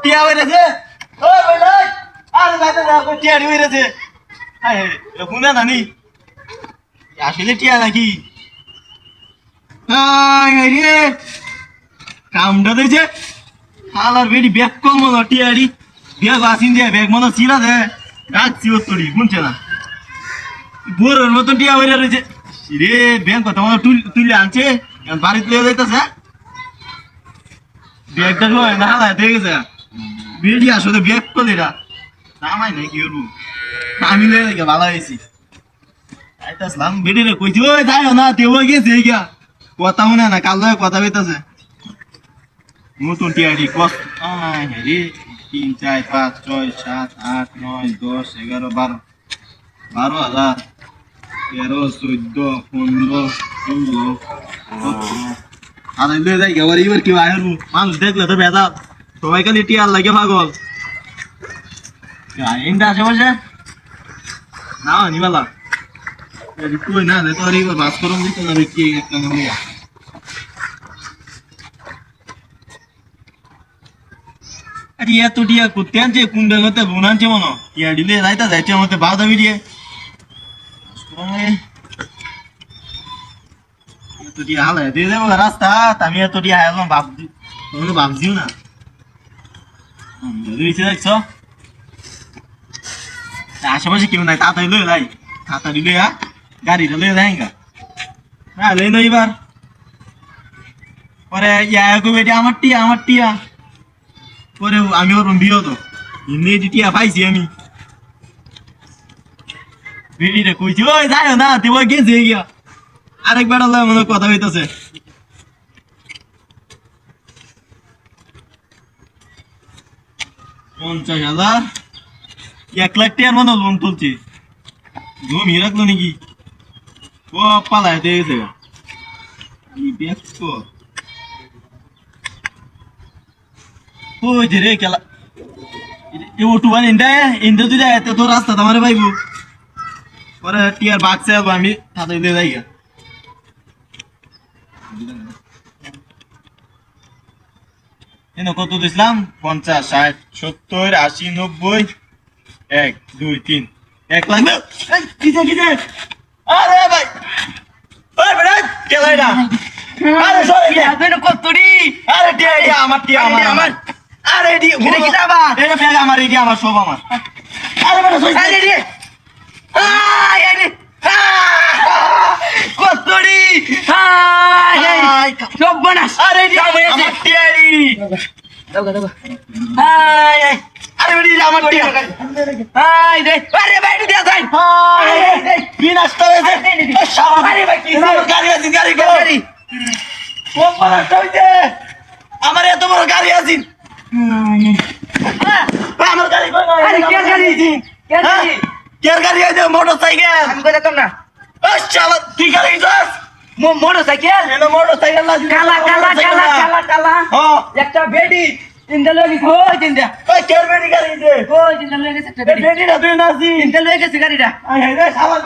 টিয়া বেড়েছে টিয়া বেড়েছে শুনে জানি আসলে টিয়া নাকি কামটা দিয়েছে হালার বেটি ব্যাগ কম মনে টিয়ারি ব্যাগ আসিন দিয়ে ব্যাগ মনে চিরা দে রাখছি ওর তরি শুনছে না বোরের মতন টিয়া বেড়ে রয়েছে রে ব্যাগ কথা মনে তুলে আনছে বাড়িতে লেগে যাইতেছে ব্যাগটা না হালায় দেখেছে বেরিয়ে আসলে ব্যাগ করলে এরা নামাই নাই কি করবো আমি লেগে ভালো হয়েছি আইতাসলাম বেটি রে কইছি ওই যাইও না তেও গেছে গিয়া কথা মনে না কাল কথা হইতাছে নতুন টিআইডি কস রে 3 4 5 6 7 8 9 10 11 12 12,000 13 14 15 16 আর এলে যাই এবার এবার কি আইর মানুষ দেখলে তো বেদা সবাই খালি টিয়ার লাগে পাগল ইন্ডা আশেপাশে না নিবালা কই না তো আর এবার বাস করুন দিতে না কি একটা নাম আরে এত টিয়া করতে আনছে কোন জায়গাতে লোন আনছে মনে টিয়া দিলে যাইতা যাইছে আমাদের বাধা বেরিয়ে এত টিয়া হালে দিয়ে দেবো রাস্তা আমি এত টিয়া হাইলাম ভাবছি তোমরা ভাবছিও না দেখছ আশেপাশে কেউ নাই তাড়াতাড়ি লয়ে যাই তাড়াতাড়ি লয়ে গাড়িটা লয়ে যাই হ্যাঁ লই না এবার পরে বেটি আমার টিয়া পরে আমি ওর বিয়ে তো এমনি টিয়া পাইছি আমি বেটিটা কইছি ওই যাই না তুই ওই গেছে গিয়া আরেকবার মনে কথা হইতেছে 50,000 1 লাখ টাকার মতো লোন তুলছে জমি রাখলো নাকি ও পালায় দিয়েছে ব্যস্ত ওই যে রে খেলা ওটু বান ইন্দা তুই এত তো রাস্তা তোমার পাইব পরে টিয়ার বাগছে আমি তাড়াতাড়ি দিয়ে যাই কত দিছিলাম 50 60 70 80 90 1 2 3 1 লাখ কিসে আরে ভাই ওই বেটা কেলাইডা আরে সরে গে আপনি কতড়ি আরে টিয়া আমার আরে ডি এটা কি যাবা এটা ব্যাগ আমার এই আমার সব আমার আরে বেটা সই আরে ডি আরে কতড়ি হাই সব বনাস আরে ডি আমার টিয়ারি দাও হাই আরে বেটি আমার টিয়া হাই রে আরে বাইরে দিয়া যাই হাই বিনাশ হয়েছে সব আরে ভাই কি গাড়ি আছে গাড়ি ও পারাটা হইছে আমার এত বড় গাড়ি আছে আমার গাড়ি কই আরে কে গাড়ি আছে কে গাড়ি আছে মোটরসাইকেল আমি কইতাম না ও শালা তুই গাড়ি যাস মোটরসাইকেল এনো মোটরসাইকেল না কালা একটা বেডি ইন্দা লাগি কই জিন্দা ওই কের বেডি গাড়ি আছে কই জিন্দা লাগি একটা বেডি না তুই নাসি ইন্দা লাগি গাড়িটা আই রে শালা